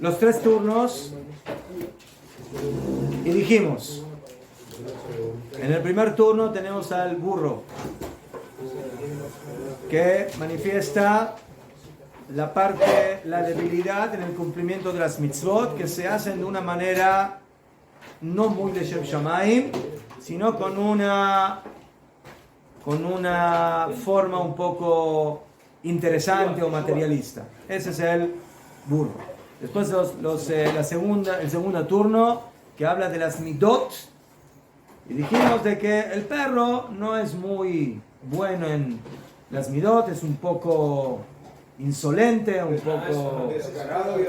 los 3 turnos y dijimos, en el primer turno tenemos al burro que manifiesta la debilidad en el cumplimiento de las mitzvot que se hacen de una manera no muy de Shem Shamaim, sino con una forma un poco interesante o materialista. Ese es el burro. Después el segundo turno que habla de las midot, y dijimos de que el perro no es muy bueno en las midot, es un poco insolente, un poco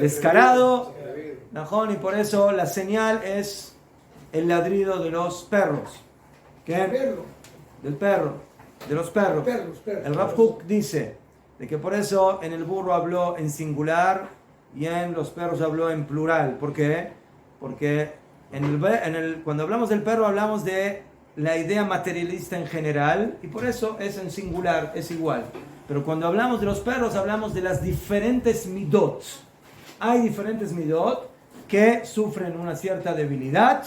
descarado, y por eso la señal es el ladrido de los perros. ¿Qué? Del perro, de los perros. El Rav Kook dice de que por eso en el burro habló en singular y en los perros habló en plural. ¿Por qué? Porque cuando hablamos del perro hablamos de la idea materialista en general y por eso es en singular, es igual. Pero cuando hablamos de los perros hablamos de las diferentes midot. Hay diferentes midot que sufren una cierta debilidad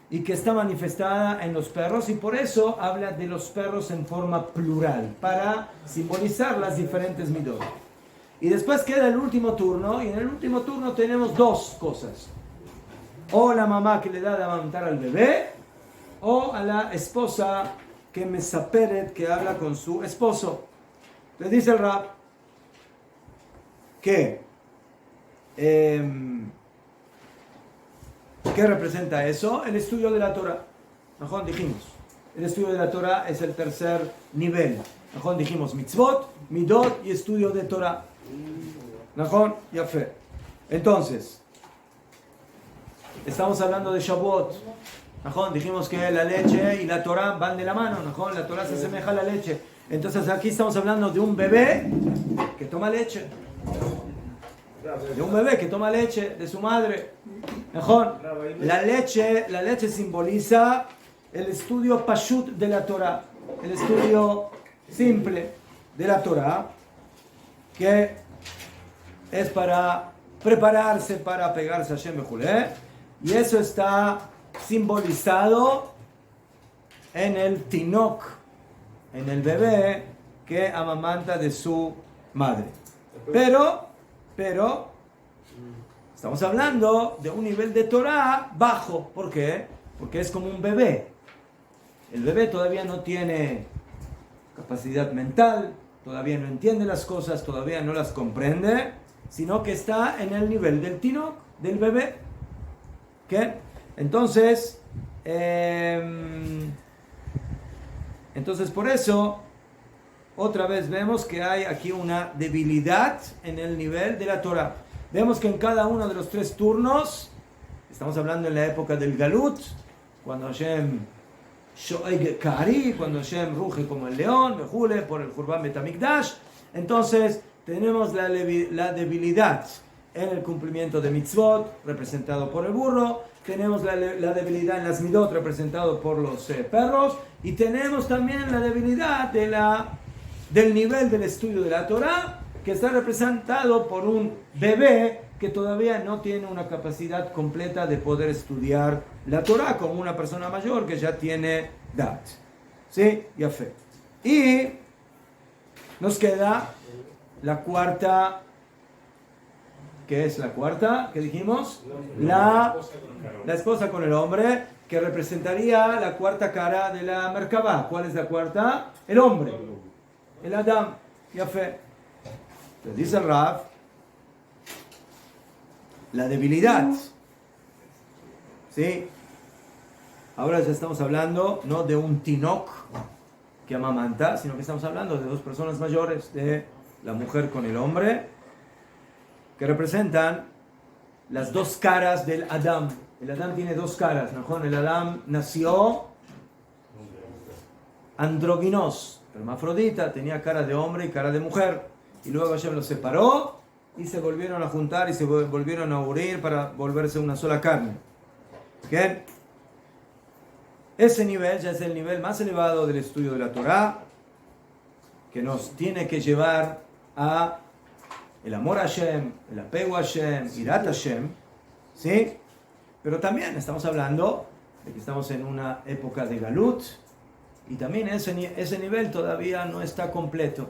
y que está manifestada en los perros, y por eso habla de los perros en forma plural, para simbolizar las diferentes midot. Y después queda el último turno, y en el último turno tenemos 2 cosas. O la mamá que le da de amamantar al bebé, o a la esposa que mesaperet, que habla con su esposo. Le dice el Rab que ¿qué representa eso? El estudio de la Torah. Mejor dijimos, el estudio de la Torah es el tercer nivel. Mejor dijimos mitzvot, midot y estudio de Torah. Mejor, ya fe. Entonces, estamos hablando de Shavuot. Mejor dijimos que la leche y la Torah van de la mano. Mejor la Torah se asemeja a la leche. Entonces aquí estamos hablando de un bebé que toma leche. De un bebé que toma leche de su madre. Mejor, la leche simboliza el estudio pashut de la Torah, el estudio simple de la Torah, que es para prepararse para pegarse a Hashem Bejulé, y eso está simbolizado en el tinok, en el bebé que amamanta de su madre. Pero estamos hablando de un nivel de Torah bajo. ¿Por qué? Porque es como un bebé. El bebé todavía no tiene capacidad mental, todavía no entiende las cosas, todavía no las comprende, sino que está en el nivel del tinok, del bebé. ¿Qué? Entonces por eso otra vez vemos que hay aquí una debilidad en el nivel de la Torah. Vemos que en cada uno de los 3 turnos, estamos hablando en la época del Galut, cuando Hashem Shoeg Kari, cuando Hashem ruge como el león, Bejule, por el Jurban Betamikdash, entonces tenemos la debilidad en el cumplimiento de mitzvot, representado por el burro, tenemos la debilidad en las midot, representado por los perros, y tenemos también la debilidad del nivel del estudio de la Torah, que está representado por un bebé que todavía no tiene una capacidad completa de poder estudiar la Torah, como una persona mayor que ya tiene edad. ¿Sí? Ya fe. Y nos queda la cuarta. ¿Qué es la cuarta? ¿Qué dijimos? La esposa con el hombre, que representaría la cuarta cara de la Merkabah. ¿Cuál es la cuarta? El hombre. El Adam. Ya fe. Entonces dice el Rav, la debilidad. ¿Sí? Ahora ya estamos hablando no de un tinok que amamanta, sino que estamos hablando de 2 personas mayores, de la mujer con el hombre, que representan las 2 caras del Adam. El Adam tiene 2 caras, ¿no? El Adam nació androginos, hermafrodita, tenía cara de hombre y cara de mujer. Y luego Hashem los separó y se volvieron a juntar y se volvieron a unir para volverse una sola carne. ¿Okay? Ese nivel ya es el nivel más elevado del estudio de la Torah, que nos tiene que llevar a el amor a Hashem, el apego a Hashem, Irat Hashem, ¿sí? Pero también estamos hablando de que estamos en una época de Galut, y también ese nivel todavía no está completo.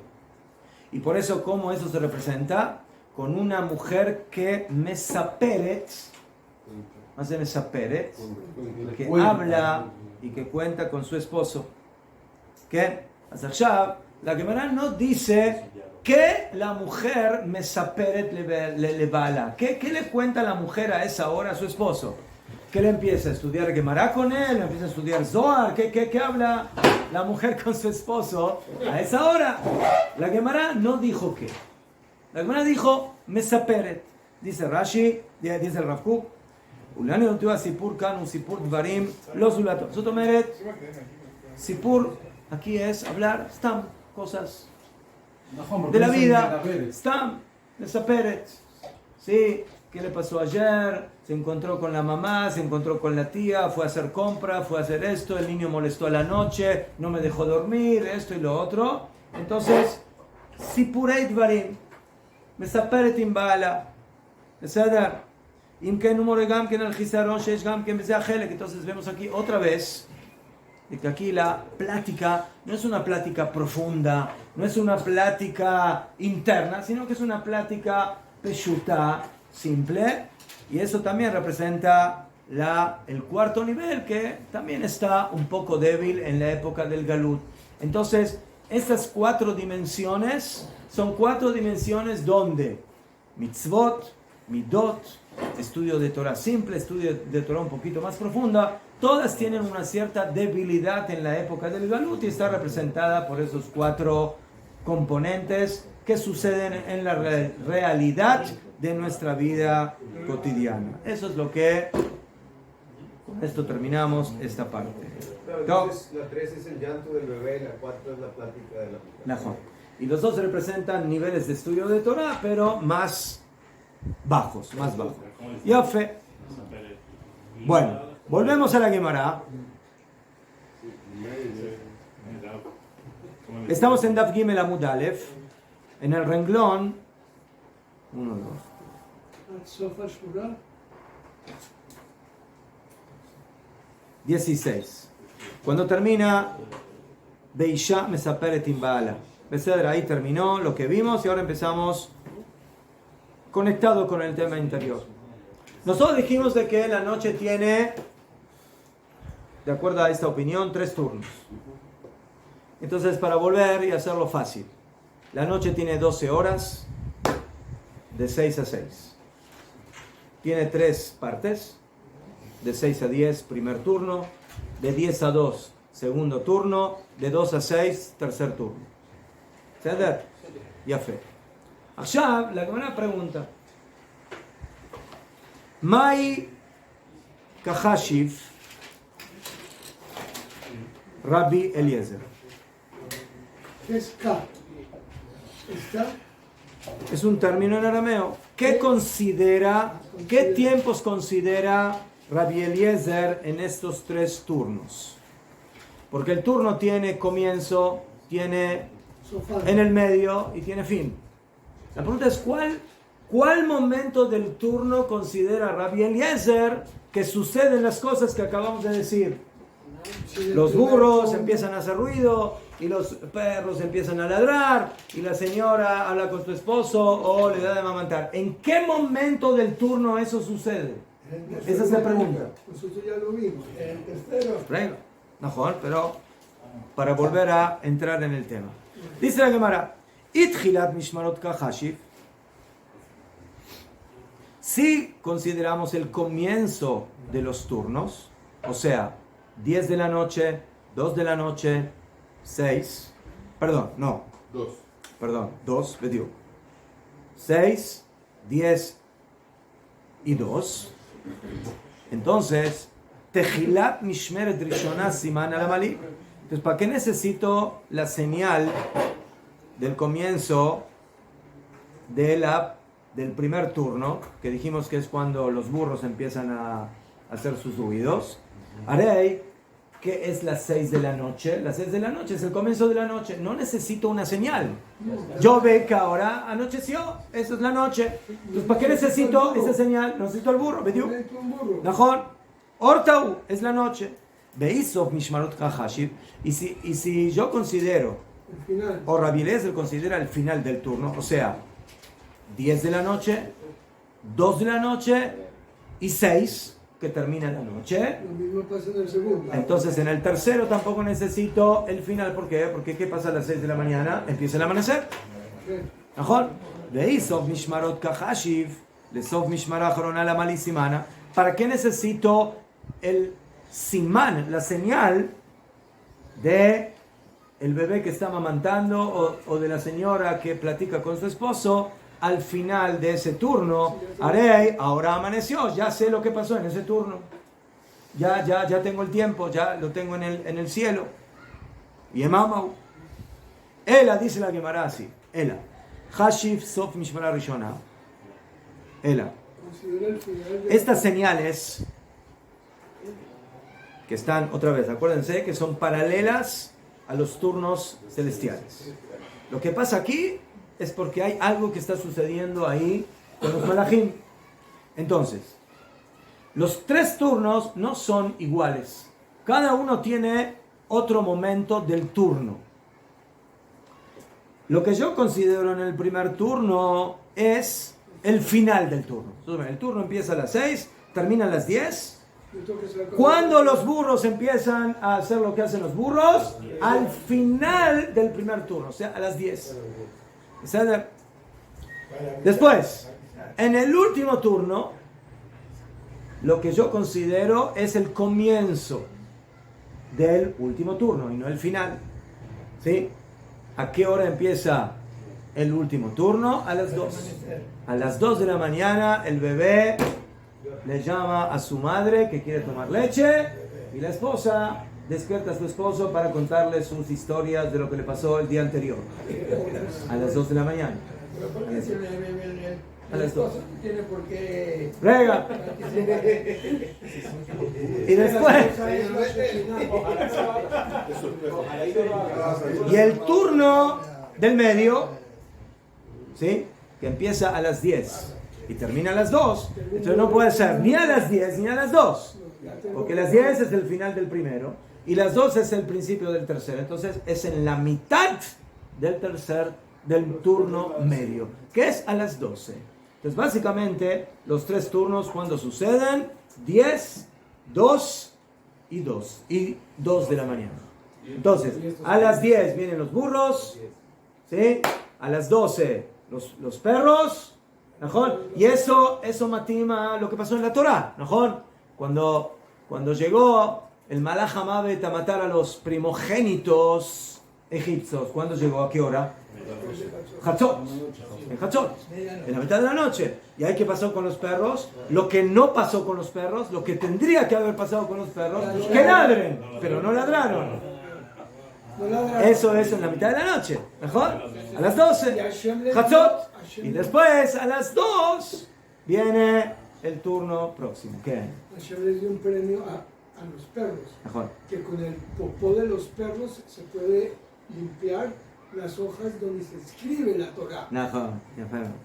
Y por eso, ¿cómo eso se representa? Con una mujer que mesaperet, más de mesaperet, que habla y que cuenta con su esposo. Que la Gemara no dice que la mujer mesaperet le bala. ¿Qué le cuenta la mujer a esa hora a su esposo? ¿Qué le empieza a estudiar Gemara con él? ¿Le empieza a estudiar Zohar? ¿Qué habla la mujer con su esposo a esa hora? La Gemara no dijo qué. La Gemara dijo mesaperet. Dice Rashi, dice el Rav Kook, Ulani otua sipur kanu sipur dvarim lo zulato. Sotomeret, sipur aquí es hablar stam, cosas de la vida. Stam, mesaperet. Sí, ¿qué le pasó ayer? Se encontró con la mamá, se encontró con la tía, fue a hacer compra, fue a hacer esto, el niño molestó a la noche, no me dejó dormir, esto y lo otro. Entonces, sipurei dvarim. מספרת עם בעלה, בסדר? אם כן הוא מורה גם כן על חיסרון שיש גם כן בזה החלק. Entonces vemos aquí otra vez de que aquí la plática no es una plática profunda, no es una plática interna, sino que es una plática peshuta, simple, y eso también representa el cuarto nivel, que también está un poco débil en la época del Galut. Entonces, estas 4 dimensiones son 4 dimensiones donde mitzvot, midot, estudio de Torah simple, estudio de Torah un poquito más profunda, todas tienen una cierta debilidad en la época del Galut y está representada por esos 4 componentes que suceden en la realidad de nuestra vida cotidiana. Eso es lo que... Con esto terminamos esta parte. Entonces, la 3 es el llanto del bebé, la 4 es la plática de la mujer. Y los dos representan niveles de estudio de Torah, pero más bajos, más bajos. Ya fe. Bueno, volvemos a la Gemara. Estamos en Daf Gimel Amud Aleph, en el renglón 1, 2, 16. Cuando termina Beisha Mesaperet im Baala. Ahí terminó lo que vimos y ahora empezamos conectado con el tema interior. Nosotros dijimos de que la noche tiene, de acuerdo a esta opinión, 3 turnos. Entonces, para volver y hacerlo fácil, la noche tiene 12 horas, de 6 a 6. Tiene 3 partes, de 6 a 10, primer turno, de 10 a 2, segundo turno, de 2 a 6, tercer turno. בסדר? יפה. עכשיו, לגמרא pregunta, מהי כחשיב רבי אליעזר? Es un término en arameo. ¿Qué tiempos considera Rabbi Eliezer en estos 3 turnos? Porque el turno tiene comienzo, tiene en el medio y tiene fin. La pregunta es ¿cuál momento del turno considera Rabbi Eliezer que suceden las cosas que acabamos de decir? Los burros empiezan a hacer ruido y los perros empiezan a ladrar y la señora habla con su esposo o le da de amamantar. ¿En qué momento del turno eso sucede? Esa es la pregunta. Nosotros ya lo vimos, en el tercero. Mejor, pero para volver a entrar en el tema. Dice la Gemara, Itchilat Mishmarot Kahashiv. Si consideramos el comienzo de los turnos, o sea, 10 de la noche, 2 de la noche, 6, perdón, no, 2, le digo, 6, 10 y 2, entonces, Tejilat Mishmeret Rishonah Siman Alamali. Entonces, ¿para qué necesito la señal del comienzo del primer turno? Que dijimos que es cuando los burros empiezan a hacer sus ruidos. Haré ¿qué es las 6 de la noche? Las 6 de la noche es el comienzo de la noche. No necesito una señal. Yo veo que ahora anocheció. Eso es la noche. Entonces, ¿para qué necesito esa señal? Necesito el burro. ¿Vediu? Mejor. Ortau es la noche. Beisov Mishmarot Kachashiv. Y si yo considero, o Rabbi Eliezer considera el final del turno, o sea, 10 de la noche, 2 de la noche y 6, que termina la noche. Lo mismo pasa en el segundo. Entonces en el tercero tampoco necesito el final. ¿Por qué? Porque ¿qué pasa a las 6 de la mañana? Empieza el amanecer. ¿Mejor? Veisov Mishmarot Kachashiv, Lesov Mishmara Jorona la Malisimana. ¿Para qué necesito el simán, la señal de el bebé que está amamantando o de la señora que platica con su esposo al final de ese turno? Haré, ahora amaneció, ya sé lo que pasó en ese turno. Ya tengo el tiempo, ya lo tengo en el cielo. Y Emamau. Ela, dice la Gemara así. Ela. Hashiv Sof Mishmara Rishona. Ela. Estas señales que están, otra vez, acuérdense que son paralelas a los turnos celestiales. Lo que pasa aquí es porque hay algo que está sucediendo ahí con los malajim. Entonces, los 3 turnos no son iguales. Cada uno tiene otro momento del turno. Lo que yo considero en el primer turno es el final del turno. Entonces, el turno empieza a las 6, termina a las 10. Cuando los burros empiezan a hacer lo que hacen los burros, al final del primer turno, o sea, a las 10. Después, en el último turno, lo que yo considero es el comienzo del último turno y no el final. ¿Sí? ¿A qué hora empieza el último turno? A las 2. A las 2 de la mañana el bebé le llama a su madre que quiere tomar leche y la esposa despierta a su esposo para contarle sus historias de lo que le pasó el día anterior. A las 2 de la mañana. A las 2. Tiene por qué. Rega. Y después. Y el turno del medio, ¿sí? Que empieza a las 10 y termina a las 2. Entonces no puede ser ni a las 10 ni a las 2. Porque las 10 es el final del primero y las 2 es el principio del tercero. Entonces es en la mitad del turno medio, que es a las 12. Entonces básicamente los 3 turnos cuando suceden, 10, 2 y 2. Y 2 de la mañana. Entonces a las 10 vienen los burros, ¿sí? A las 12 los perros, ¿no? Y eso matima lo que pasó en la Torá, ¿no? Cuando llegó el Malach Hamavet a matar a los primogénitos egipcios, ¿cuándo llegó? ¿A qué hora? Hatzot. En Hatzot, en la mitad de la noche. ¿Y ahí qué pasó con los perros? Lo que no pasó con los perros, lo que tendría que haber pasado con los perros, que ladren, pero no ladraron. Eso es en la mitad de la noche, ¿mejor? A las 12, Hatzot. Y después, a las 2, viene el turno próximo. ¿Qué? Hashem les dio un premio a los perros. Mejor. Que con el popó de los perros se puede limpiar las hojas donde se escribe la Torah.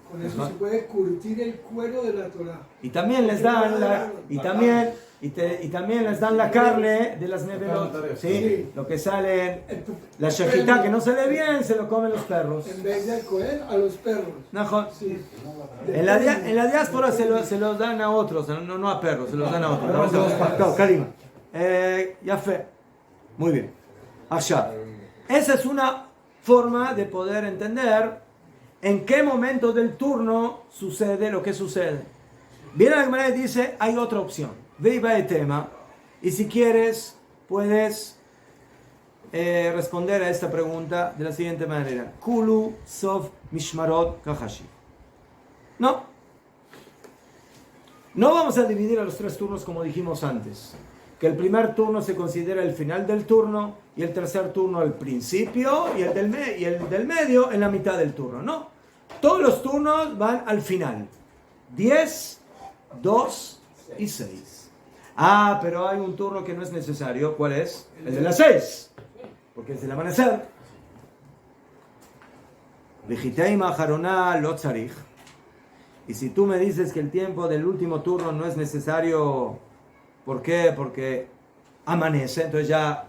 Con eso se puede curtir el cuero de la Torah. Y también les dan también les dan la carne de las neverot, ¿sí? Lo que sale, la shejitá que no se ve bien, se lo comen los perros. En vez de comer a los perros. Sí. En la diáspora se los dan a otros, no a perros, se los dan a otros. Karima. Ya fe. Muy bien. Allá. Esa es una forma de poder entender en qué momento del turno sucede lo que sucede. Viene la Gemara y dice, hay otra opción. Ve y va de tema. Y si quieres, puedes responder a esta pregunta de la siguiente manera. Kulu Sof Mishmarot Kachashi. No vamos a dividir a los 3 turnos como dijimos antes. Que el primer turno se considera el final del turno y el tercer turno el principio y el del medio en la mitad del turno. No. Todos los turnos van al final. 10, 2 y 6. Ah, pero hay un turno que no es necesario. ¿Cuál es? El de las 6. Porque es el amanecer. Vejitei maharoná lo tzarich. Y si tú me dices que el tiempo del último turno no es necesario, ¿por qué? Porque amanece, entonces ya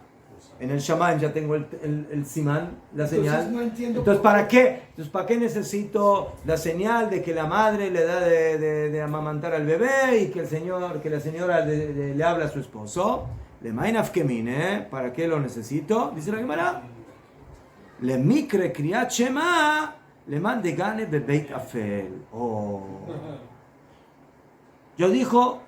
en el shaman ya tengo el simán, la señal. No entiendo. Entonces, ¿para qué? Entonces, ¿para qué necesito la señal de que la madre le da de amamantar al bebé y que la señora le habla a su esposo? Le mainaf kemine, ¿para qué lo necesito? Dice la Gemara. Le mikre kriyat shema, le mande gane bebeit afel. Oh. Yo digo,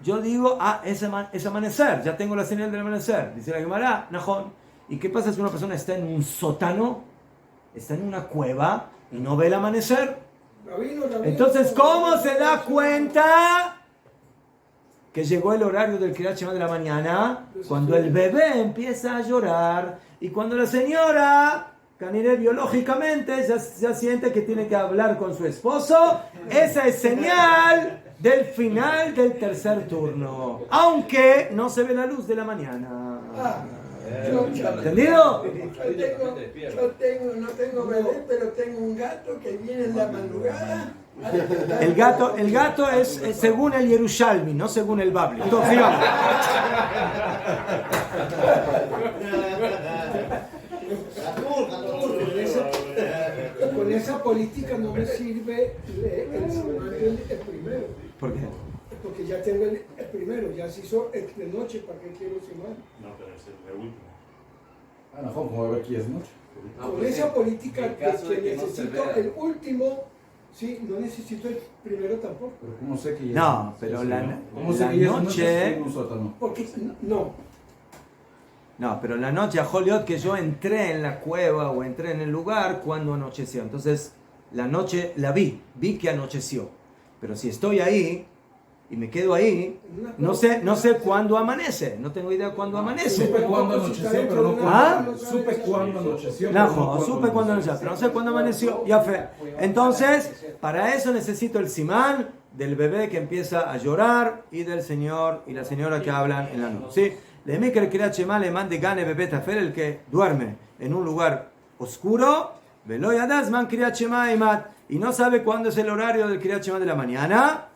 es amanecer, ya tengo la señal del amanecer. Dice la Gemara, najón. ¿Y qué pasa si una persona está en un sótano, está en una cueva y no ve el amanecer? Entonces, ¿cómo se da cuenta que llegó el horario del Kriyat Shema de la mañana? Cuando el bebé empieza a llorar y cuando la señora, caniré biológicamente, ya siente que tiene que hablar con su esposo. Esa es señal del final del tercer turno, aunque no se ve la luz de la mañana. ¿Entendido? No tengo bebé, pero tengo un gato que viene en la madrugada. El gato es según el Yerushalmi, no según el Babli. Entonces, sigamos. Con esa política no me sirve el simán del primero. ¿Por qué? Porque ya tengo el primero, ya se hizo de noche, ¿para qué quiero simán? No, pero es el último. No, como aquí es noche. Con esa política que necesito no el último, sí, no necesito el primero tampoco. Pero ¿cómo sé que ya No, pero ¿cómo sé que ya es noche... en un sótano? Porque no. No, pero la noche a Joliot que yo entré en la cueva o entré en el lugar cuando anocheció. Entonces, la noche la vi que anocheció. Pero si estoy ahí y me quedo ahí, no sé cuándo amanece. No tengo idea cuándo amanece. Supe cuándo anocheció, pero no ¿Ah? Supe cuándo anocheció. No, supe cuándo anocheció, pero no sé cuándo amaneció. Ya fue. Entonces, para eso necesito el simán del bebé que empieza a llorar y del señor y la señora que hablan en la noche. ¿Sí? Le mikre kriyat shema le mande gane bebé tafer, el que duerme en un lugar oscuro, velo yadas man kriyat shema imat, y no sabe cuándo es el horario del kriyat shema de la mañana.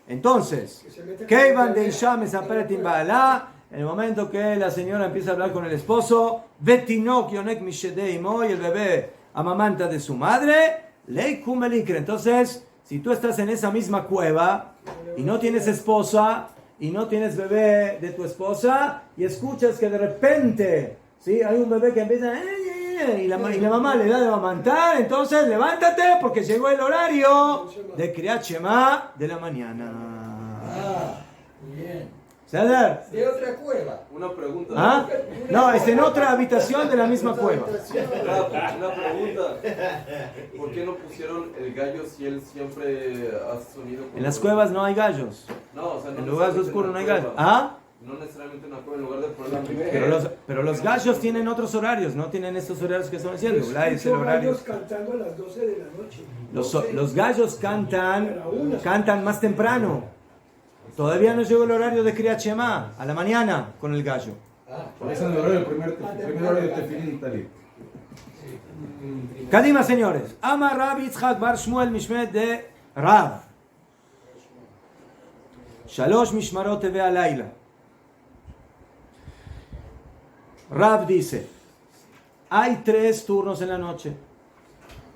Entonces, keivan de isha mesaperetim ba'ala, en el momento que la señora empieza a hablar con el esposo, vetinok yonek mishedei mo, y el bebé amamanta de su madre, leikum melikre. Entonces, si tú estás en esa misma cueva y no tienes esposa y no tienes bebé de tu esposa y escuchas que de repente, ¿sí?, hay un bebé que empieza y la mamá le da de amamantar, entonces levántate porque llegó el horario de Kriyat Shema de la mañana. Bien. ¿Ceder? De otra cueva. Una pregunta. ¿Ah? No, es en otra habitación de la misma cueva. Una pregunta. ¿Por qué no pusieron el gallo si él siempre hace sonido? En las cuevas no hay gallos. No, o sea, no En lugares necesariamente oscuros una no hay cueva. gallos. ¿Ah? No necesariamente una cueva en lugar de poner Pero los gallos tienen otros horarios, no tienen estos horarios que están diciendo. Es el horario. Gallos cantando a las 12 de la noche. Los gallos cantan más temprano. Todavía no llegó el horario de Kriyat Shema, a la mañana con el gallo. Es el horario del primer horario de Tefilín Talib. Kadima, señores. Ama Rab Yitzhak Bar Shmuel Mishmet de Rav. Shalosh Mishmarot Teve Alayla. Rav dice, hay 3 turnos en la noche.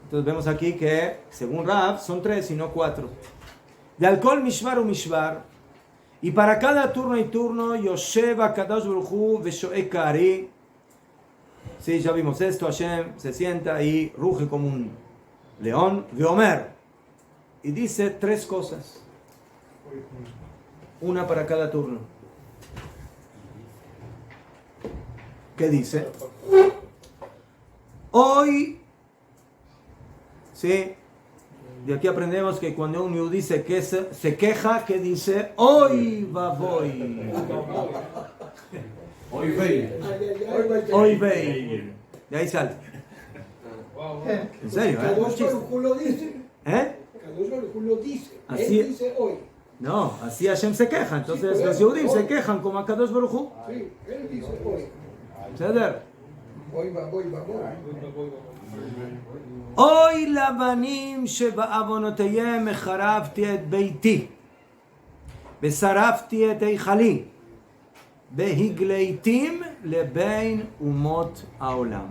Entonces vemos aquí que, según Rav, son 3 y no 4. De alcohol Mishvar u Mishvar. Y para cada turno y turno, Yosheva Kadosh Baruch Hu Veshoe Kari. Sí, ya vimos esto. Hashem se sienta y ruge como un león. Veomer. Y dice 3 cosas. Una para cada turno. ¿Qué dice? Hoy, sí, de aquí aprendemos que cuando un yudí se queja, ¿qué dice? Hoy va voy. Hoy ve. Hoy ve. De ahí salta. ¿En serio? Kadosh Baruj Hu lo dice. ¿Eh? Kadosh Baruj Hu lo dice. Así- Él dice hoy. No, así Hashem se queja. Entonces Sí, los pero- Yehudim se quejan como a Kadosh Baruj Hu. Sí, él dice hoy. ¿Ceder? Voy, va. אוי לבנים שבעוונותיהם החרבתי את ביתי ושרפתי את היכלי והגליתים לבין אומות העולם.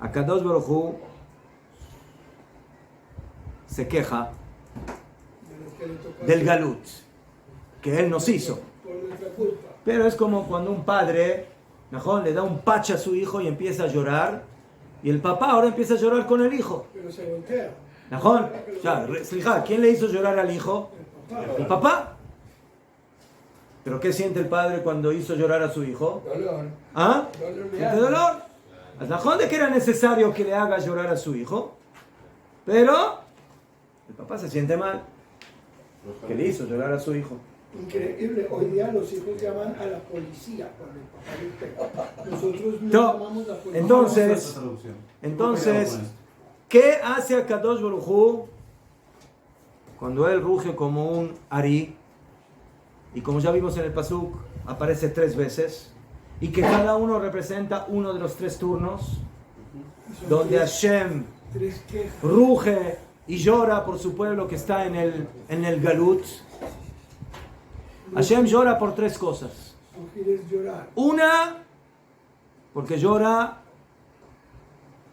הקדוש ברוך הוא se queja del galut que él nos hizo. Por nuestra culpa. Pero es como cuando un padre, ¿no?, le da un pache a su hijo y empieza a llorar, y el papá ahora empieza a llorar con el hijo. Pero se voltea. ¿No? Ya, ¿quién le hizo llorar al hijo? El papá. ¿Pero qué siente el padre cuando hizo llorar a su hijo? Dolor. ¿Ah? Dolor de ¿Siente alma. dolor? ¿Najón de que era necesario que le haga llorar a su hijo? Pero el papá se siente mal que le hizo llorar a su hijo. Increíble. Hoy día los hijos llaman a la policía cuando el papá les pega. Nosotros no No. llamamos a la policía. Entonces, ¿qué hace a Kadosh Baruj Hu cuando él ruge como un ari? Y como ya vimos en el Pasuk, aparece 3 veces. Y que cada uno representa uno de los 3 turnos. Donde Hashem Tres quejas. ruge y llora por su pueblo que está en el Galut. Hashem llora por 3 cosas. No quieres llorar. Una, porque llora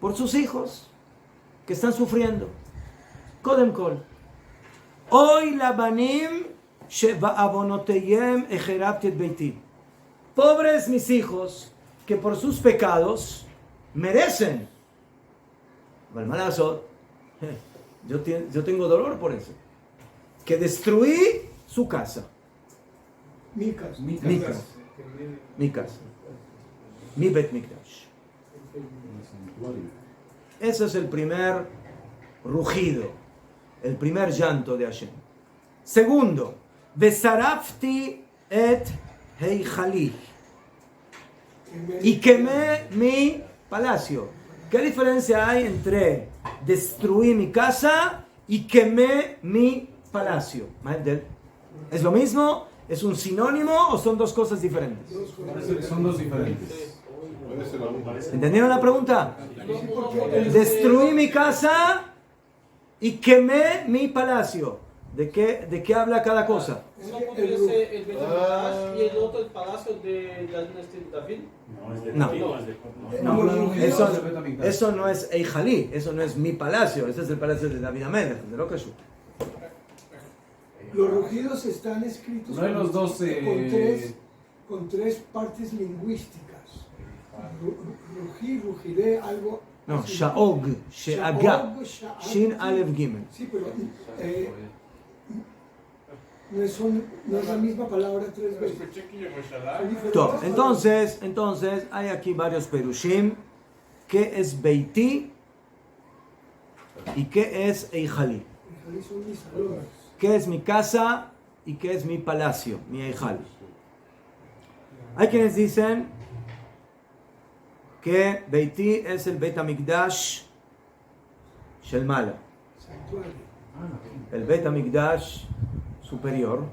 por sus hijos que están sufriendo. Kodem kol. Hoy la banim sheba'avonoteyem echerabti et beiti. Pobres mis hijos que por sus pecados merecen. Yo tengo dolor por eso. Que destruí su casa. Mi casa. Mi casa. Mi casa. Mi Bet Mikdash. Ese es el primer rugido, el primer llanto de Hashem. Segundo, Besarafti et Heichali. Y quemé mi palacio. ¿Qué diferencia hay entre destruí mi casa y quemé mi palacio? ¿Es lo mismo? ¿Es un sinónimo o son 2 cosas diferentes? Son 2 diferentes. ¿Entendieron la pregunta? Destruí mi casa y quemé mi palacio. ¿De qué habla cada cosa? ¿Uno pudiese el Betamigdash y el otro el palacio de David? No, eso no es Eijalí, eso no es mi palacio, ese es el palacio de David Amelech, de lo que yo. Los rugidos están escritos No hay los 12 con 3 partes lingüísticas. Rugir, rugiré, algo. No, así. Shaog, Sheaga, Shaog, Shin Aleph Gimel. Sí, pero no es la misma palabra 3 veces. Son diferentes. Entonces, hay aquí varios perushim. ¿Qué es Beiti y qué es Eijalí? Son mis salones. ¿Qué es mi casa y qué es mi palacio, mi Eijalí? Hay quienes dicen que Beiti es el Bet HaMikdash Shel Mala, Santuario. el Bet HaMikdash superior,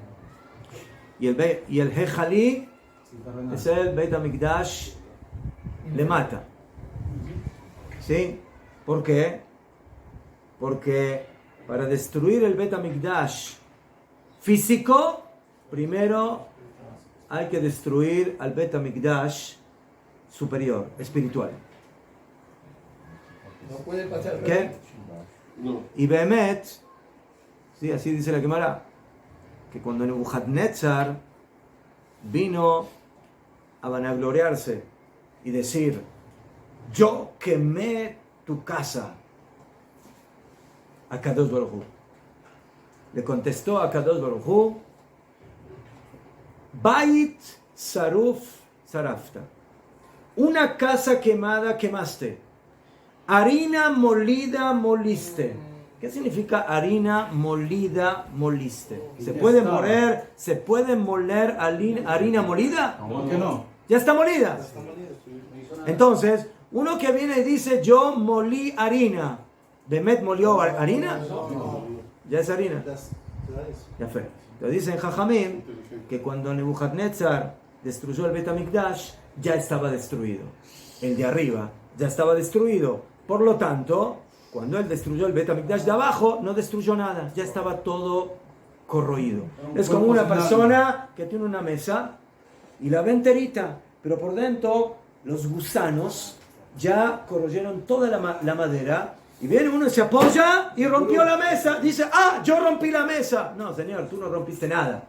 y el Heijalí es el Bet HaMikdash Lemata. ¿Sí? ¿Por qué? Porque para destruir el Bet HaMikdash físico, primero hay que destruir al Bet HaMikdash superior, espiritual. No puede pasar. ¿Qué? No. Y Behemet, sí, así dice la Gemara, que cuando Nebuchadnezzar vino a vanagloriarse y decir, yo quemé tu casa, a Kadosh Baruj Hu. Le contestó a Kadosh Baruj Hu, Bait Saruf Sarafta. Una casa quemada quemaste. Harina molida moliste. ¿Qué significa harina molida moliste? ¿Se puede moler harina molida? ¿Cómo que no? Ya está molida. Entonces, uno que viene y dice, yo molí harina. ¿Bemet molió harina? Ya es harina. Ya fue. Entonces dicen Jajamim que cuando Nebuchadnezzar destruyó el Bet HaMikdash, ya estaba destruido. El de arriba ya estaba destruido. Por lo tanto, cuando él destruyó el Bet HaMikdash de abajo, no destruyó nada. Ya estaba todo corroído. Es como una persona que tiene una mesa y la ve enterita, pero por dentro los gusanos ya corroyeron toda la madera. Y viene uno, se apoya y rompió la mesa. Dice, yo rompí la mesa. No, señor, tú no rompiste nada.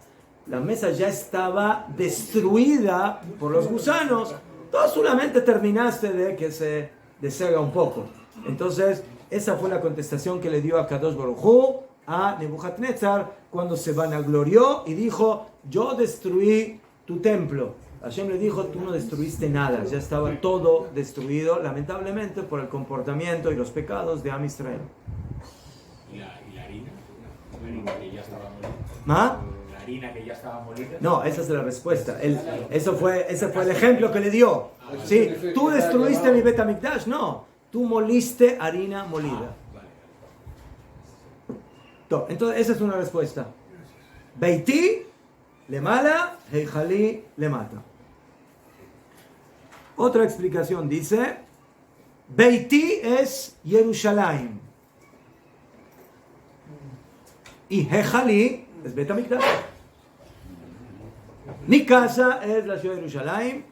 La mesa ya estaba destruida por los gusanos. Tú solamente terminaste de que se deshaga un poco. Entonces, esa fue la contestación que le dio a Kadosh Baruj Hu a Nebuchadnezzar cuando se vanaglorió y dijo, yo destruí tu templo. Hashem le dijo, tú no destruiste nada, ya estaba todo destruido, lamentablemente por el comportamiento y los pecados de Am Israel. ¿Y la harina? Que ya estaba molida. ¿Ah? ¿La harina que ya estaba molida? No, esa es la respuesta. Ese fue el ejemplo que le dio. Sí, tú destruiste mi Bet HaMikdash, no, tú moliste harina molida. Entonces, esa es una respuesta. Beití le mala, Heijalí le mata. Otra explicación dice, Beití es Jerusalén y Heijalí es Bet HaMikdash. Mi casa es la ciudad de Jerusalén,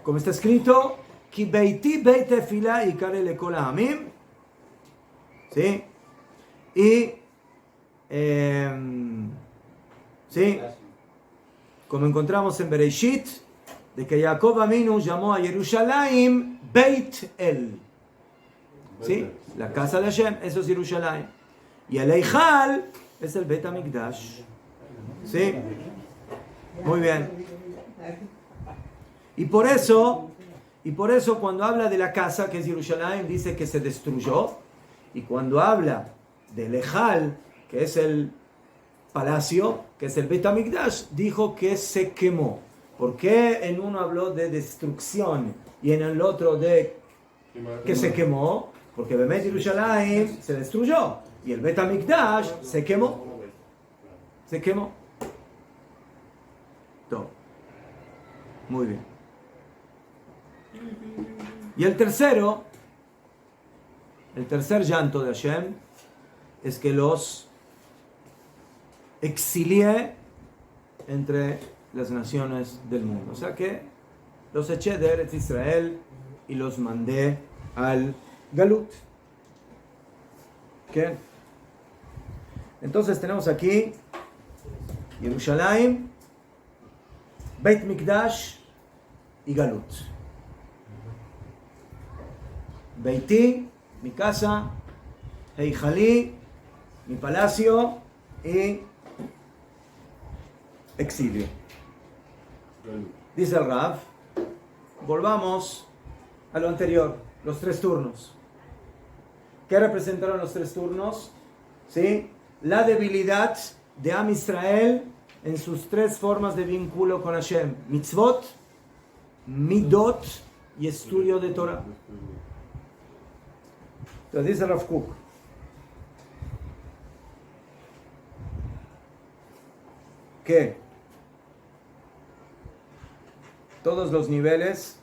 como está escrito, Ki Beití Beit Tefilá y Karele Kol Ha'amim. ¿Sí? Y ¿sí? Como encontramos en Bereshit, de que Jacob Aminu llamó a Jerusalén Beit El. ¿Sí? La casa de Hashem, eso es Jerusalén. Y el Eichal es el Bet HaMikdash. ¿Sí? Muy bien. Y por eso cuando habla de la casa, que es Jerusalén, dice que se destruyó. Y cuando habla del Eichal, que es el palacio, que es el Bet HaMikdash, dijo que se quemó. ¿Por qué en uno habló de destrucción y en el otro de que se quemó? Porque Bemet Jerusalén se destruyó y el Bet HaMikdash se quemó. Se quemó. Todo. Muy bien. Y el tercer llanto de Hashem es que los exilié entre las naciones del mundo. O sea que los eché de Eretz Israel y los mandé al Galut. ¿Qué? Entonces tenemos aquí Jerusalén, Beit Mikdash y Galut. Beití, mi casa, Heijalí, mi palacio y exilio. Dice el Rav, volvamos a lo anterior, los 3 turnos. ¿Qué representaron los 3 turnos? ¿Sí? La debilidad de Am Israel en sus 3 formas de vínculo con Hashem: mitzvot, midot y estudio de Torah. Entonces dice Rav Kook, que todos los niveles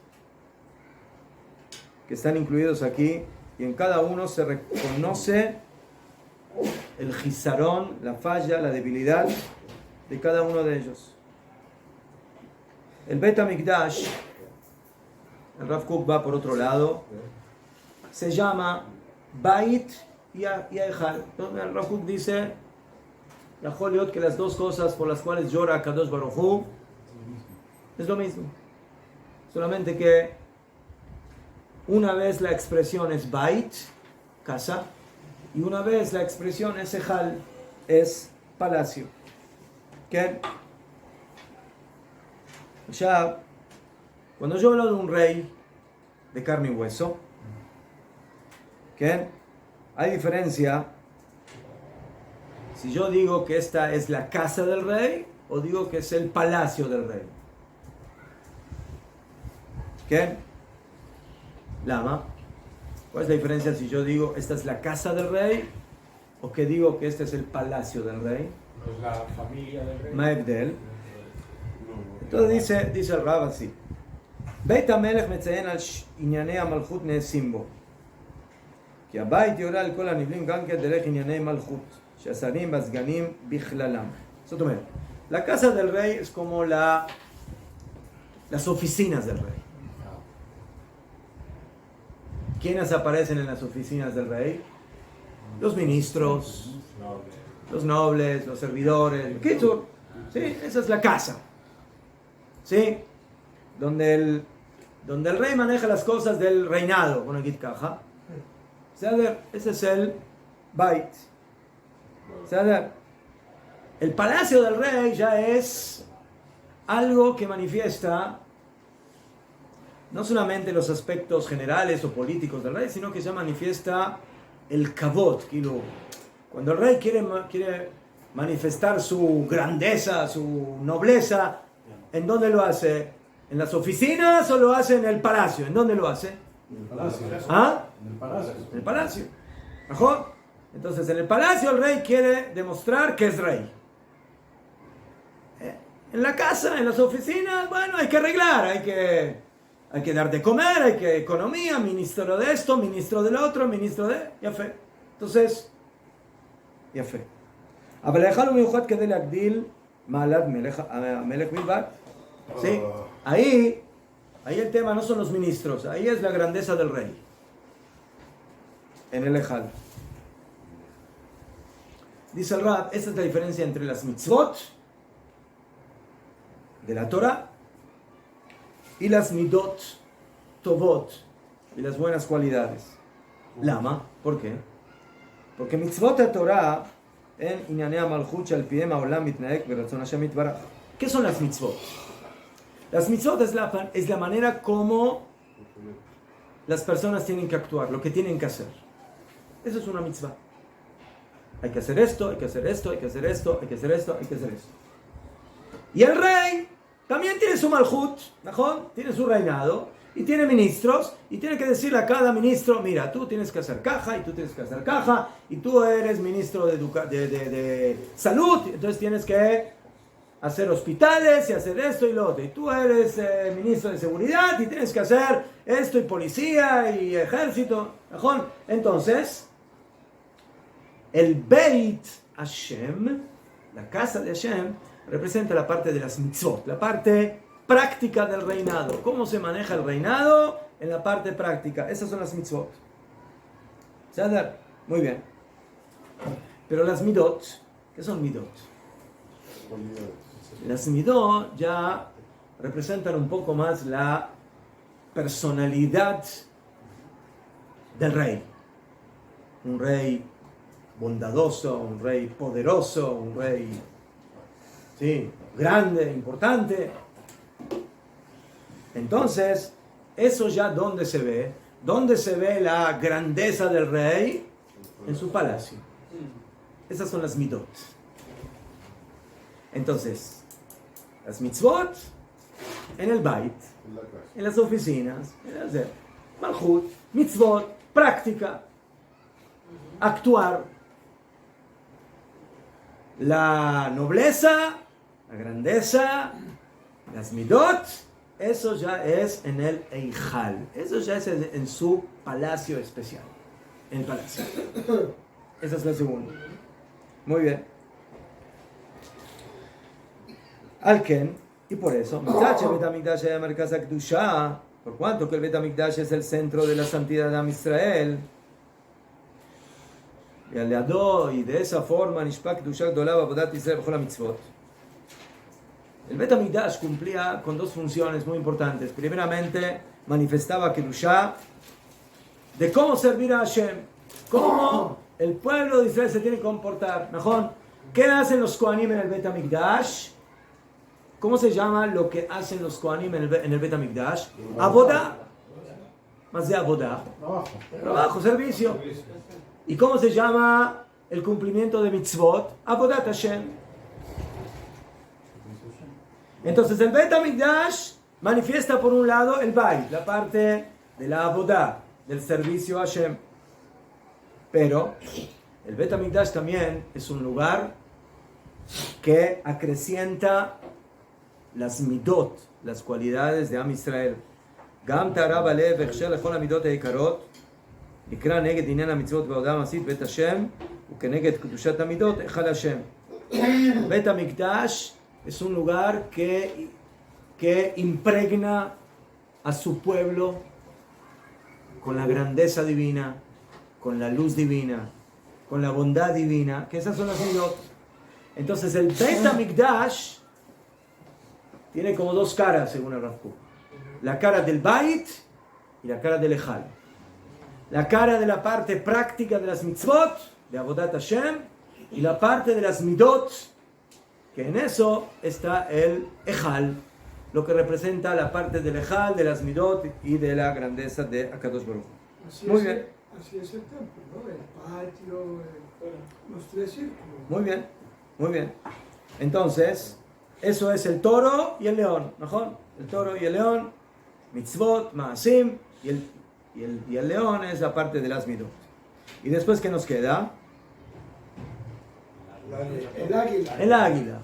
que están incluidos aquí, y en cada uno se reconoce el jizarón, la falla, la debilidad de cada uno de ellos. El Bet HaMikdash, el Rav Kook va por otro lado, se llama Bait y Eichal. El Rav Kook dice, que las 2 cosas por las cuales llora Kadosh Baruj Hu es lo mismo, solamente que una vez la expresión es Bait, casa, y una vez la expresión es Eichal, es palacio. ¿Qué? O sea, cuando yo hablo de un rey de carne y hueso, ¿qué? Hay diferencia si yo digo que esta es la casa del rey o digo que es el palacio del rey. ¿Qué? Lama. ¿Cuál es la diferencia si yo digo esta es la casa del rey o que digo que este es el palacio del rey? Pues la familia del rey. Maebdel. Entonces dice el Rab así. בית המלך מציין על ענייני המלכות נעשים בו. כי הבית יורה על כל הנבלים גם כן דרך ענייני מלכות, שהשרים והסגנים בכללם. זאת אומרת, la casa del rey es como las oficinas del rey. ¿Quiénes aparecen en las oficinas del rey? Los ministros, los nobles, los servidores. ¿Sí? Esa es la casa. ¿Sí? Donde el rey maneja las cosas del reinado. Bueno, aquí caja. Ese es el Bait. El palacio del rey ya es algo que manifiesta no solamente los aspectos generales o políticos del rey, sino que ya manifiesta el kavod. Cuando el rey quiere manifestar su grandeza, su nobleza, ¿en dónde lo hace? ¿En las oficinas o lo hace en el palacio? ¿En dónde lo hace? En el palacio. ¿Ah? En el palacio. En el palacio. ¿Mejor? Entonces, en el palacio el rey quiere demostrar que es rey. En la casa, en las oficinas, bueno, hay que arreglar, hay que dar de comer, hay que economía, ministro de esto, ministro del otro, ministro de... Ya fe. Entonces, ya fe. אבל היכל הוא מיוחד כדי להגדיל מעלת המלך בלבד. ¿Sí? Ahí el tema no son los ministros, ahí es la grandeza del rey. En el Ejal. Dice el Rab, esta es la diferencia entre las mitzvot de la Torah y las midot tovot y las buenas cualidades. Lama, ¿por qué? Porque mitzvot de Torah en Inyanei Malchut shel pihem haolam mitnaek beratzon Hashem yitbarach. ¿Qué son las mitzvot? Las mitzvot es la manera como las personas tienen que actuar, lo que tienen que hacer. Eso es una mitzvah. Hay que hacer esto, hay que hacer esto, hay que hacer esto, hay que hacer esto, hay que hacer esto. Y el rey también tiene su malhut, ¿no? Tiene su reinado y tiene ministros y tiene que decirle a cada ministro, mira, tú tienes que hacer caja y tú tienes que hacer caja y tú eres ministro de salud, entonces tienes que hacer hospitales y hacer esto y lo otro. Y tú eres ministro de seguridad y tienes que hacer esto y policía y ejército. ¿No? Entonces, el Beit Hashem, la casa de Hashem, representa la parte de las mitzvot, la parte práctica del reinado. ¿Cómo se maneja el reinado? En la parte práctica. Esas son las mitzvot. ¿Sabes? Muy bien. Pero las midot, ¿qué son midot? Las midot ya representan un poco más la personalidad del rey. Un rey bondadoso, un rey poderoso, un rey grande, importante. Entonces, eso ya ¿dónde se ve? ¿Dónde se ve la grandeza del rey? En su palacio. Esas son las midot. Entonces, las mitzvot en el bait, en las oficinas, en el malhut, mitzvot, práctica, actuar, la nobleza, la grandeza, las midot, eso ya es en el Eijal, eso ya es en su palacio especial, en el palacio. Esa es la segunda. Muy bien. Alken, y por eso, por cuanto que el Bet HaMikdash es el centro de la santidad de Am Israel, y de esa forma, el Bet HaMikdash cumplía con dos funciones muy importantes. Primeramente, manifestaba Kedushá de cómo servir a Hashem, cómo el pueblo de Israel se tiene que comportar. Mejor, ¿qué hacen los Kohanim en el Bet HaMikdash? ¿Cómo se llama lo que hacen los Kohanim en el Bet HaMikdash? Avodah. Más de Avodah. Trabajo, servicio. ¿Y cómo se llama el cumplimiento de mitzvot? Avodat Hashem. Entonces el Bet HaMikdash manifiesta por un lado el Bait, la parte de la Avodah, del servicio a Hashem. Pero el Bet HaMikdash también es un lugar que acrecienta las midot, las cualidades de Am Israel. גם טהרה בלב והכשר לכל המידות היקרות, נקרא נגד עניין המצוות בעבודה המעשית בית השם, וכנגד קדושת המידות היכל השם. בית המקדש es un lugar que impregna a su pueblo con la grandeza divina, con la luz divina, con la bondad divina, que esas son las midot. Entonces el Beit HaMikdash tiene como dos caras, según el Rav Kook. La cara del Bait y la cara del Ejal. La cara de la parte práctica de las mitzvot, de Avodat Hashem, y la parte de las midot, que en eso está el Ejal, lo que representa la parte del Ejal, de las midot y de la grandeza de Akadosh Baruch Hu. Muy bien. Así es el templo, ¿no? El patio, los tres círculos. Muy bien, muy bien. Entonces, eso es el toro y el león, ¿no? El toro y el león, mitzvot, maasim, y el león es la parte de las midot. Y después, ¿qué nos queda? El águila. El águila.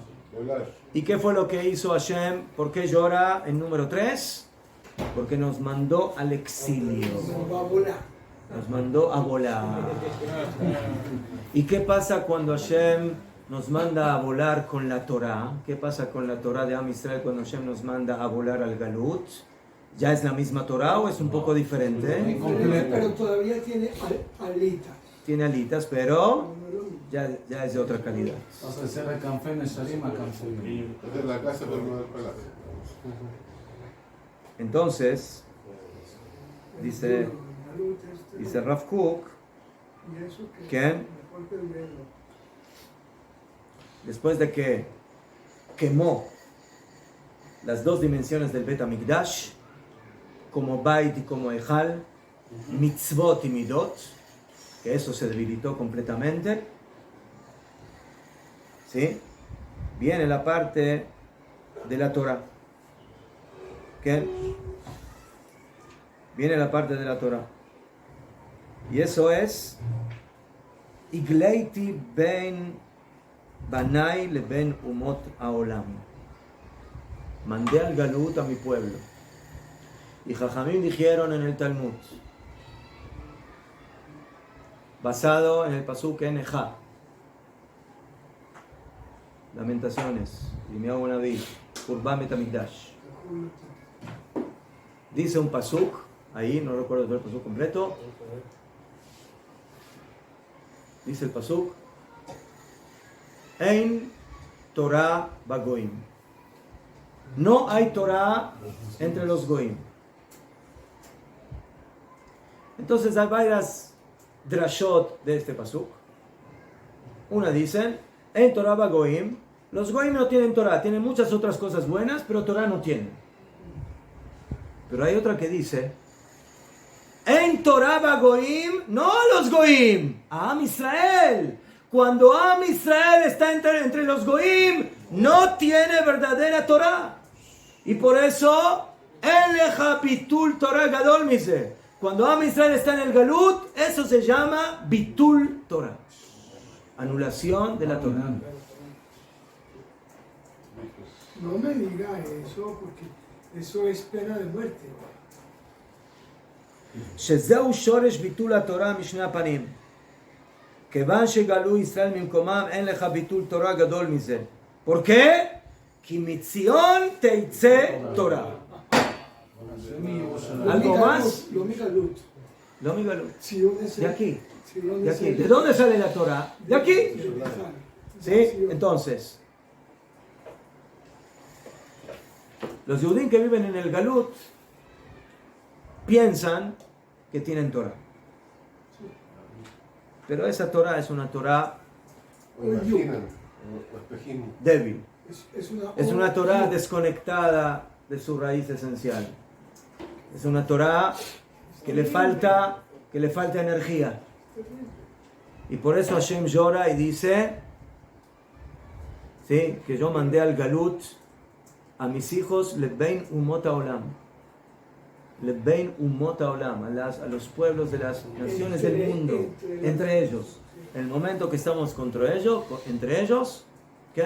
¿Y qué fue lo que hizo Hashem? ¿Por qué llora en número 3? Porque nos mandó al exilio. Nos va a volar. Nos mandó a volar. ¿Y qué pasa cuando Hashem nos manda a volar con la Torah? ¿Qué pasa con la Torah de Am Israel cuando Hashem nos manda a volar al Galut? ¿Ya es la misma Torah o es un poco diferente? Pero todavía tiene alitas. Tiene alitas, pero ya es de otra calidad. Entonces, dice Rav Kook que después de que quemó las dos dimensiones del Beit HaMikdash, como Bait y como Ejal, mitzvot y midot, que eso se debilitó completamente, ¿sí? Viene la parte de la Torah. ¿Qué? Viene la parte de la Torah. Y eso es Igleiti ben Banai le ben umot haolam. Mandé al Galut a mi pueblo. Y Jajamim dijeron en el Talmud, basado en el pasuk en Ejá, Lamentaciones, Yirmiyahu Naví, Hurban Bet HaMikdash. Dice un pasuk, ahí no recuerdo el pasuk completo. Dice el pasuk, Ein Torah Bagoim. No hay Torah entre los Goim. Entonces hay varias drashot de este pasuk. Una dice, en Torah Bagoim, los Goim no tienen Torah, tienen muchas otras cosas buenas, pero Torah no tienen. Pero hay otra que dice, en Torah Bagoim, no a los Goim, a Am Israel. Cuando Am Israel está entre los Goim, no tiene verdadera Torah. Y por eso, Eleja Bitul Torah Gadol Mise. Cuando Am Israel está en el Galut, eso se llama Bitul Torah. Anulación de la Torah. No me diga eso, porque eso es pena de muerte. שזהו שורש ביטול התורה משני הפנים. כיוון שגלו ישראל ממקומם, אין לך ביטול תורה גדול מזה. ¿Por qué? כי מציון תצא תורה. ¿Algo más? Lo mi galut. לא מגלות. Sion es De aquí. Sion De es aquí. el- ¿De dónde sale la Torah? De aquí. ¿Sí? Sion. Entonces, los judíos que viven en el Galut piensan que tienen Torah. Pero esa Torah es una Torah débil. Es una Torah desconectada de su raíz esencial. Es una Torah que le falta energía. Y por eso Hashem llora y dice, ¿sí?, que yo mandé al Galut a mis hijos Lebein Umot HaOlam. Lebein Umot HaOlam, a los pueblos de las naciones del mundo, entre ellos. En el momento que estamos entre ellos, ¿Ok?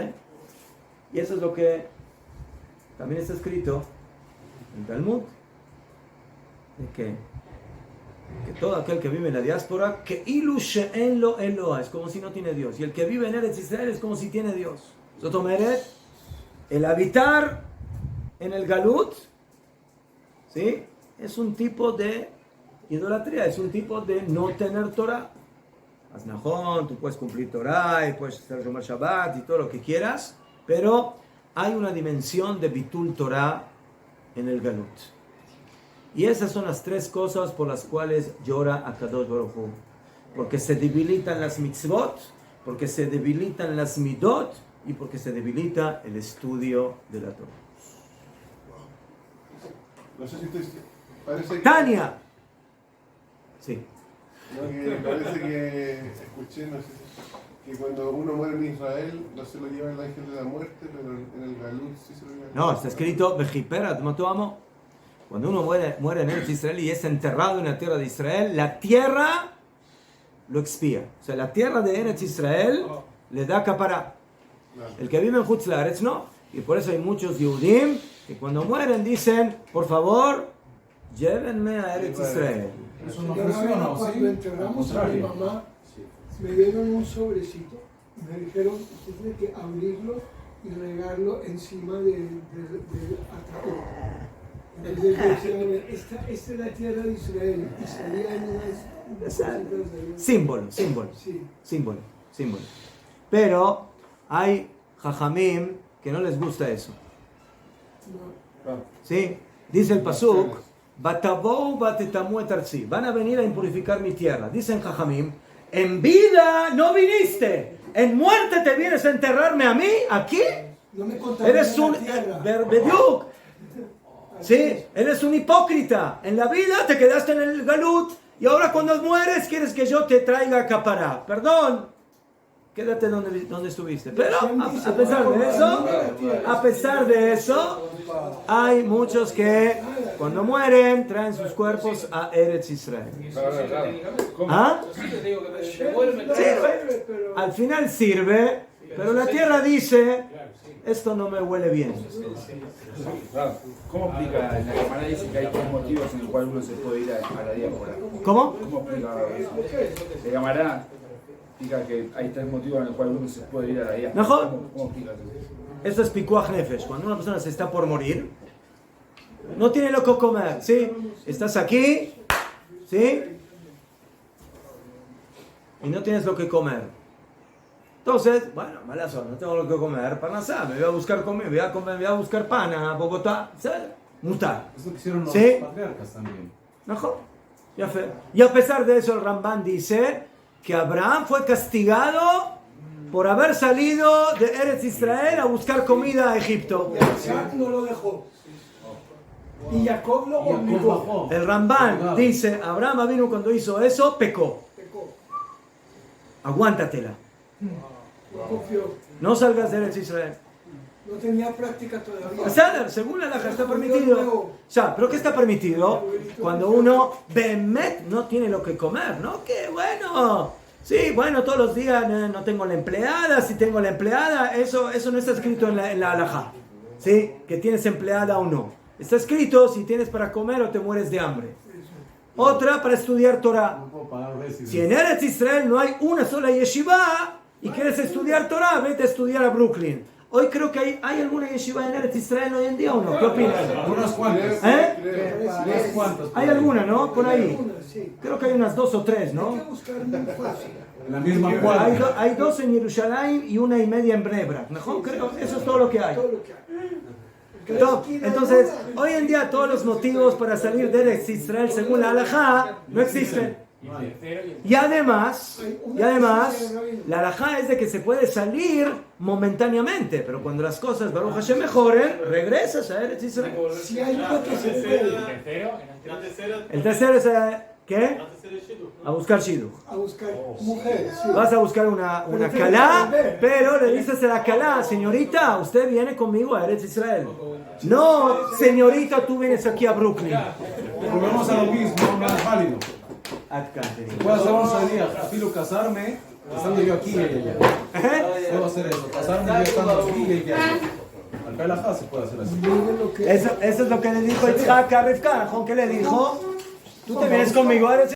Y eso es lo que también está escrito en el Talmud, de que todo aquel que vive en la diáspora, que ilu she'en lo Eloah, es como si no tiene Dios. Y el que vive en Eretz Israel es como si tiene Dios. Sotomeret, el habitar en el Galut, ¿sí? Es un tipo de idolatría, es un tipo de no tener Torah. Asnajón, tú puedes cumplir Torah y puedes hacer Shomer Shabbat y todo lo que quieras, pero hay una dimensión de Bitul Torah en el Galut. Y esas son las tres cosas por las cuales llora Akadosh Baruj Hu. Porque se debilitan las mitzvot, porque se debilitan las midot y porque se debilita el estudio de la Torah. No sé si te parece que... ¡Tania! Sí. No, que parece que escuché, no sé, que cuando uno muere en Israel no se lo lleva el ángel de la muerte, pero en el Galut sí se lo lleva. No, está escrito, Vejiperat Motoamo. Cuando uno muere en Eretz Israel y es enterrado en la tierra de Israel, la tierra lo expía. O sea, la tierra de Eretz Israel le da capará. El que vive en Jutz Laaretz no. Y por eso hay muchos Yehudim que cuando mueren dicen, por favor, llévenme a Eretz Israel. Eso no funciona, ¿o sí? Cuando enterramos a mi mamá, me dieron un sobrecito y me dijeron, usted tiene que abrirlo y regarlo encima del ataúd. Entonces decían, esta es la tierra de Israel y salían unas Símbolo. Sí. Símbolo. Pero hay jajamim que no les gusta eso. ¿Sí? Dice el pasuk, Batabou batetamu et arzi. Van a venir a impurificar mi tierra. Dicen jajamim, en vida no viniste, en muerte te vienes a enterrarme a mí, aquí. No me contamines Eres un Bediuk. Sí, eres un hipócrita. En la vida te quedaste en el Galut y ahora cuando mueres quieres que yo te traiga capará. Perdón, quédate donde estuviste. Pero a pesar de eso, hay muchos que cuando mueren traen sus cuerpos a Eretz Israel. ¿Ah? Al final sirve, pero la tierra dice, esto no me huele bien. ¿Cómo explica? En la Gemara dice que hay tres motivos en los cuales uno se puede ir a la diáspora. ¿Cómo? ¿Cómo explica eso? La Gemara explica que hay tres motivos en los cuales uno se puede ir a la diáspora. ¿Cómo explica eso? Esto es pikuach nefesh. Cuando una persona se está por morir, no tiene lo que comer, ¿sí? Estás aquí, ¿sí? Y no tienes lo que comer. Entonces, bueno, malazo, no tengo lo que comer, parnasá, me voy a buscar comida, me voy a buscar pan a Bogotá, ¿sabes? Mutar. Eso que hicieron los ¿sí? patriarcas también. Mejor. Y a pesar de eso, el Rambán dice que Abraham fue castigado por haber salido de Eretz Israel a buscar comida a Egipto. Y Isaac no lo dejó. Y Jacob lo obligó. El Rambán dice, Abraham vino cuando hizo eso, pecó. Aguántatela. No confió. No salgas de Eretz Israel. No tenía práctica todavía. Según la halajá está permitido. Ya, pero ¿qué está permitido? Cuando uno bemet no tiene lo que comer, ¿no? Que bueno. Sí, bueno, todos los días no tengo la empleada. Si tengo la empleada, eso no está escrito en la halajá. ¿Sí? Que tienes empleada o no. Está escrito si tienes para comer o te mueres de hambre. Otra para estudiar Torah. Si en Eretz Israel no hay una sola yeshiva y quieres estudiar Torah, vete a estudiar a Brooklyn. Hoy creo que hay alguna yeshiva en Eretz Israel hoy en día o no. ¿Qué opinas? Unas cuantas. Unas cuantas. Hay alguna, ¿no? Por ahí. Creo que hay unas 2 o 3, ¿no? Hay que buscar muy fácil. La misma cuadra. Hay 2 en Jerusalén y 1.5 en Bnei Brak. ¿No? Creo, eso es todo lo que hay. Entonces, hoy en día todos los motivos para salir de Eretz Israel según la halajá no existen. Y además, la halajá es de que se puede salir momentáneamente, pero cuando las cosas Baruch Hashem mejoren, regresas a Eretz Israel. Si hay uno que se puede. El tercero es ¿qué? A buscar shidduch. A buscar mujeres. Sí. Vas a buscar una calá, pero le dices a la calá, señorita, usted viene conmigo a Eretz Israel. No, señorita, tú vienes aquí a Brooklyn. Volvemos a lo mismo, no es válido. Atkan. Puedo hacer 11 días, afilo casarme, estando yo aquí y ella allá. Puedo hacer eso, casarme yo estando aquí y ella allá. Al Pelajá se puede hacer así. Eso es lo que le dijo Yitzhak a Rivka. ¿Qué le dijo? Tú te vienes conmigo, eres